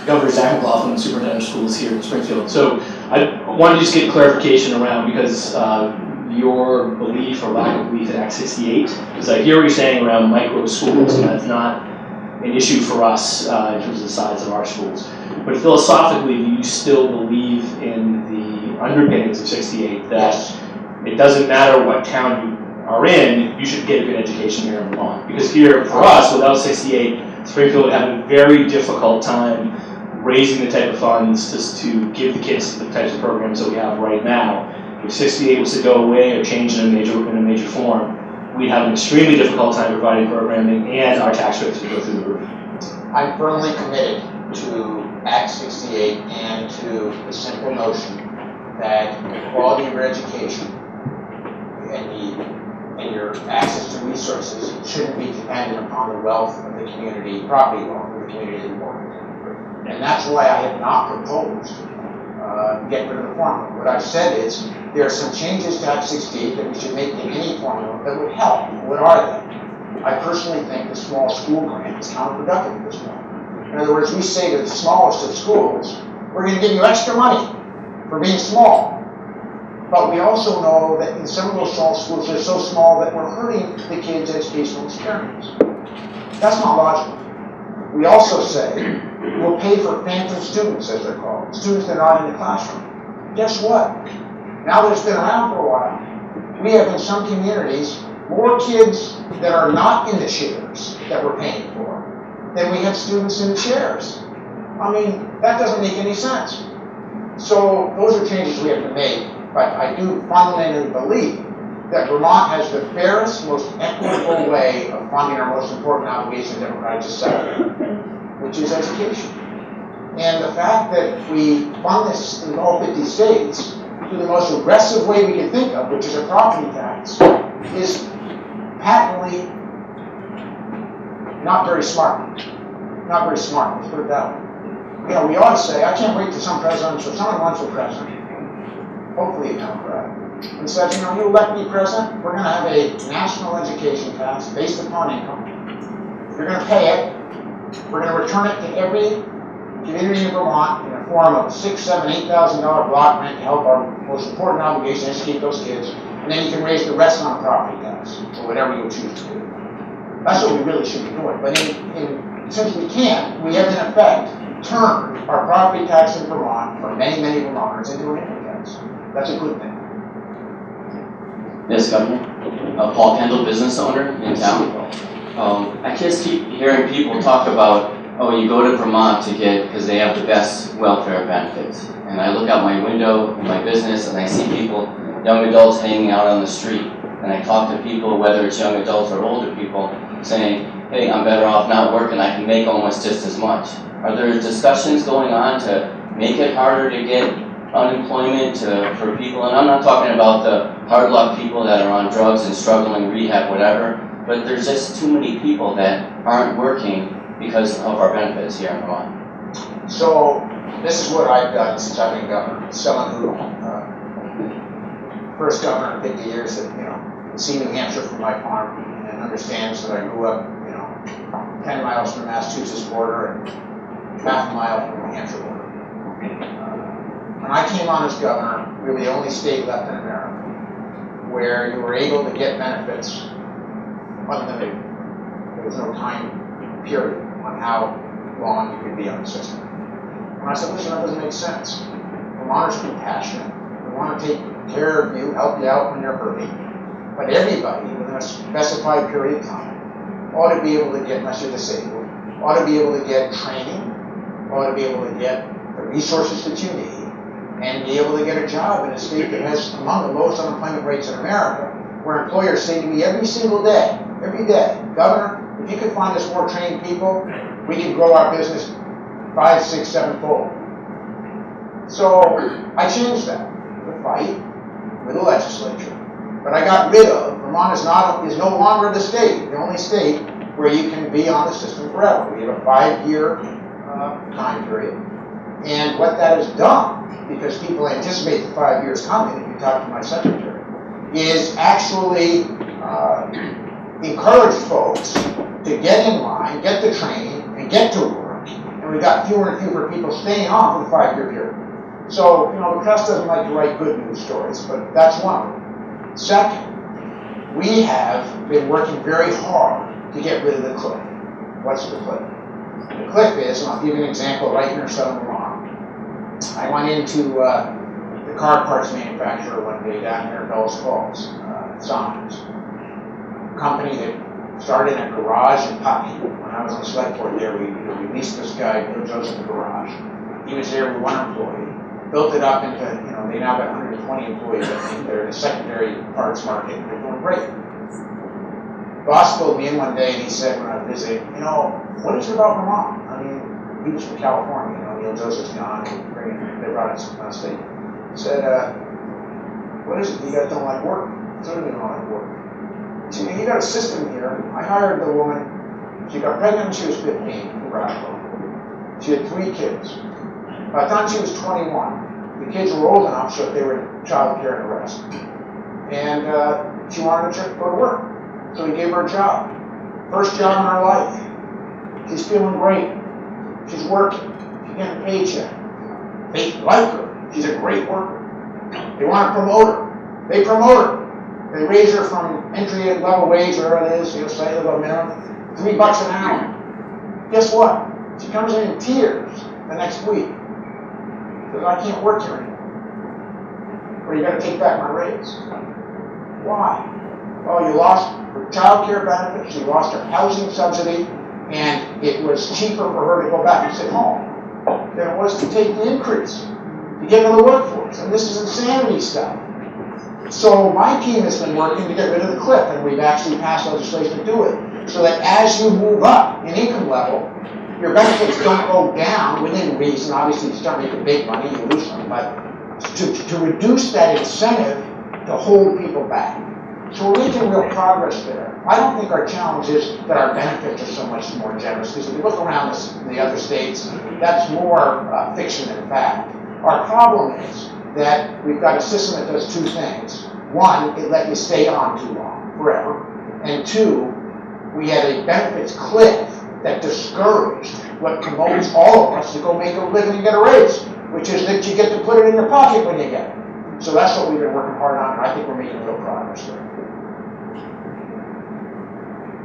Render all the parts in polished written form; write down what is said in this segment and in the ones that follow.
Governor Zach McLaughlin, Superintendent of Schools here in Springfield. So I wanted to just get clarification around, because your belief or lack of belief in Act 68, because I hear what you're saying around micro schools, and that's not an issue for us in terms of the size of our schools. But philosophically, do you still believe in the underpinnings of 68, that Yes. it doesn't matter what town you are in, you should get a good education here in Vermont? Because here, for us, without 68, Springfield would have a very difficult time raising the type of funds to give the kids the types of programs that we have right now. If 68 was to go away or change in a major form, we'd have an extremely difficult time providing programming, and our tax rates would go through the roof. I'm firmly committed to Act 68 and to the simple notion that the quality of your education and your access to resources shouldn't be dependent upon the wealth of the community, property wealth of the community that you work in. And that's why I have not proposed getting rid of the formula. What I've said is there are some changes to Act 68 that we should make in any formula that would help. What are they? I personally think the small school grant is counterproductive at this point. In other words, we say to the smallest of schools, we're going to give you extra money for being small. But we also know that in some of those small schools, they're so small that we're hurting the kids' educational experience. That's not logical. We also say we'll pay for phantom students, as they're called, students that are not in the classroom. Guess what? Now that it's been around for a while, we have in some communities more kids that are not in the chairs that we're paying for than we have students in the chairs. I mean, that doesn't make any sense. So those are changes we have to make, but I do fundamentally believe that Vermont has the fairest, most equitable way of funding our most important obligation in democratic society, which is education. And the fact that we fund this in all 50 states to the most aggressive way we can think of, which is a property tax, is patently not very smart. Not very smart, let's put it that way. You know, we ought to say, I can't wait till some president, so someone runs for president, hopefully a Democrat, and says, you know, you elect me president, we're going to have a national education tax based upon income. You're going to pay it. We're going to return it to every community in Vermont in the form of $6,000, $7,000, $8,000 block grant to help our most important obligation, educate those kids, and then you can raise the rest on a property tax, or whatever you choose to do. That's what we really should be doing. But since we can't, we have in effect turned our property tax in Vermont for many, many Vermonters into an income tax. That's a good thing. Yes, Governor. Paul Kendall, business owner in town. I just keep hearing people talk about, oh, you go to Vermont to get, because they have the best welfare benefits. And I look out my window in my business and I see people, young adults hanging out on the street. And I talk to people, whether it's young adults or older people, saying, hey, I'm better off not working, I can make almost just as much. Are there discussions going on to make it harder to get unemployment for people? And I'm not talking about the hard luck people that are on drugs and struggling, rehab, whatever, but there's just too many people that aren't working because of our benefits here in Vermont. So this is what I've done since I've been governor. Someone who, first governor in 50 years that, has seen New Hampshire from my farm and understands that I grew up, 10 miles from the Massachusetts border and half a mile from the New Hampshire border. When I came on as governor, we were the only state left in America where you were able to get benefits unlimited. There was no time period on how long you could be on the system. And I said, listen, that doesn't make sense. Vermonters are compassionate. We want to take care of you, help you out when you're hurting. But everybody within a specified period of time ought to be able to get, unless you're disabled, ought to be able to get training, ought to be able to get the resources that you need, and be able to get a job in a state that has among the lowest unemployment rates in America, where employers say to me every single day, Governor, if you could find us more trained people, we could grow our business 5, 6, 7-fold. So I changed that with a fight with the legislature. But I got rid of, Vermont is no longer the state, the only state where you can be on the system forever. We have a 5-year time period. And what that has done, because people anticipate the 5 years coming, if you talk to my secretary, is actually encourage folks to get in line, get the training, and get to work, and we got fewer and fewer people staying on for the 5-year period. So, the press doesn't like to write good news stories, but that's one of them. Second, we have been working very hard to get rid of the cliff. What's the cliff? The cliff is, and I'll give you an example right here in Southern Vermont. I went into the car parts manufacturer one day down here in Bellows Falls, Signs. A company that started in a garage in Putney. When I was on the select board there, we leased this guy, Bill Joseph, the garage. He was there with one employee. Built it up into, they now got 120 employees. I think they're in the secondary parts market. They're doing great. Boss pulled me in one day and he said when I was visiting, what is it about Vermont? I mean, he was from California, Neil Joseph's gone, they brought us from state. He said, what is it? You guys don't like work? Certainly don't like work. He said, you got a system here. I hired the woman. She got pregnant when she was 15 in Bradford. She had 3 kids. By the time she was 21, the kids were old enough so that they were in child care and arrest. And she wanted to go to work. So he gave her a job. First job in her life. She's feeling great. She's working. She's getting a paycheck. They like her. She's a great worker. They want to promote her. They promote her. They raise her from entry level wage, whatever it is, slightly above minimum, $3 an hour. Guess what? She comes in tears the next week. Says, I can't work here anymore. Or you got to take back my raise. Why? Well, you lost her child care benefits, you lost her housing subsidy, and it was cheaper for her to go back and sit home than it was to take the increase to get into the workforce. And this is insanity stuff. So my team has been working to get rid of the cliff, and we've actually passed legislation to do it, so that as you move up in income level, your benefits don't go down within reason. Obviously, if you start making big money, you lose some, but to reduce that incentive to hold people back. So we're making real progress there. I don't think our challenge is that our benefits are so much more generous, because if you look around the other states, that's more fiction than fact. Our problem is that we've got a system that does 2 things. One, it let you stay on too long, forever. And 2, we had a benefits cliff that discouraged what promotes all of us to go make a living and get a raise, which is that you get to put it in your pocket when you get it. So that's what we've been working hard on, and I think we're making real progress there.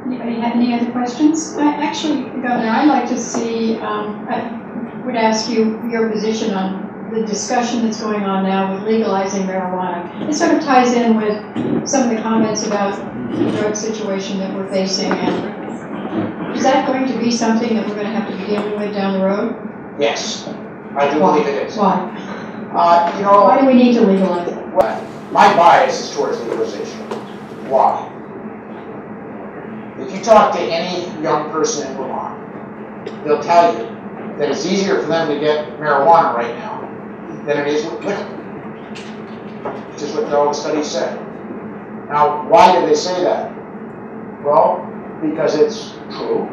Anybody have any other questions? Actually, Governor, I'd like to see, I would ask you your position on the discussion that's going on now with legalizing marijuana. It sort of ties in with some of the comments about the drug situation that we're facing. And is that going to be something that we're going to have to be dealing with down the road? Yes, I do believe it is. Why? Why do we need to legalize it? Well, my bias is towards legalization. Why? If you talk to any young person in Vermont, they'll tell you that it's easier for them to get marijuana right now than it is with liquor. Which is what all the studies say. Now, why do they say that? Well, because it's true.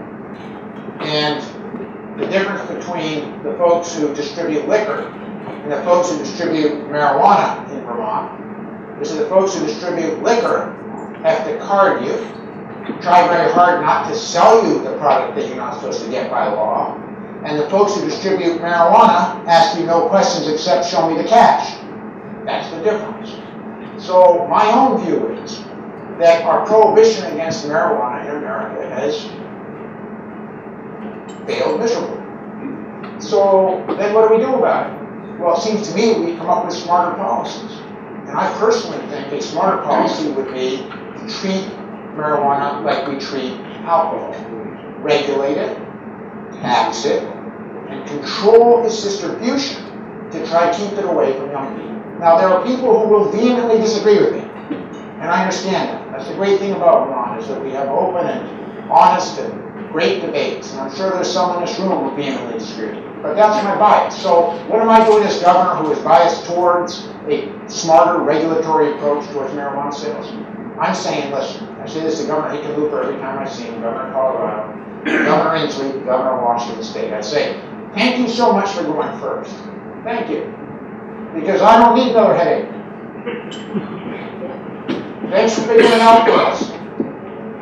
And the difference between the folks who distribute liquor and the folks who distribute marijuana in Vermont is that the folks who distribute liquor have to card you, try very hard not to sell you the product that you're not supposed to get by law, and the folks who distribute marijuana ask you no questions except show me the cash. That's the difference. So my own view is that our prohibition against marijuana in America has failed miserably. So then what do we do about it? Well, it seems to me we come up with smarter policies. And I personally think a smarter policy would be to treat marijuana like we treat alcohol. Regulate it, tax it, and control its distribution to try to keep it away from young people. Now, there are people who will vehemently disagree with me, and I understand that. That's the great thing about Vermont, is that we have open and honest and great debates, and I'm sure there's some in this room who vehemently disagree with me. But that's my bias. So what am I doing as governor who is biased towards a smarter regulatory approach towards marijuana sales? I'm saying, listen, I say this to Governor Hickenlooper every time I see him, Governor of Colorado, Governor Inslee, Governor of Washington State. I say, thank you so much for going first. Thank you. Because I don't need another headache. Thanks for figuring it out for us.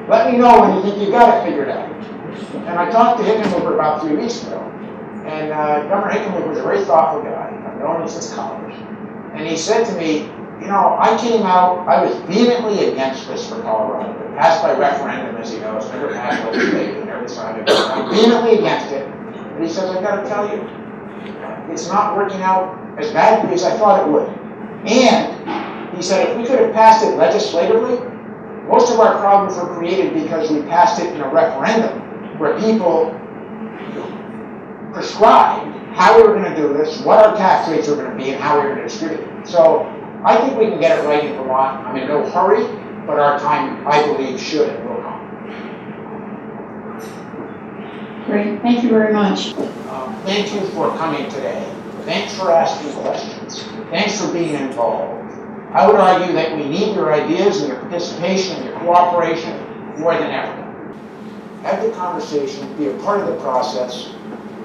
Let me know when you think you got it figured out. And I talked to Hickenlooper about 3 weeks ago. And Governor Hickenlooper was a very thoughtful guy. I've known him since college. And he said to me, you know, I came out, I was vehemently against this for Colorado. It passed by referendum, as he knows, never passed legislatively, never decided. I'm vehemently against it. But he says, I've got to tell you, it's not working out as badly as I thought it would. And he said, if we could have passed it legislatively, most of our problems were created because we passed it in a referendum where people prescribed how we were going to do this, what our tax rates were going to be, and how we were going to distribute it. So I think we can get it right in Vermont. I'm in no hurry, but our time, I believe, should and will come. Great, thank you very much. Thank you for coming today. Thanks for asking questions. Thanks for being involved. I would argue that we need your ideas and your participation and your cooperation more than ever. Have the conversation, be a part of the process,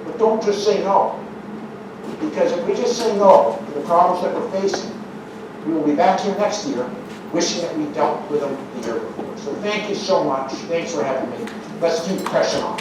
but don't just say no. Because if we just say no to the problems that we're facing, we will be back here next year wishing that we dealt with them the year before. So thank you so much. Thanks for having me. Let's keep pressing on.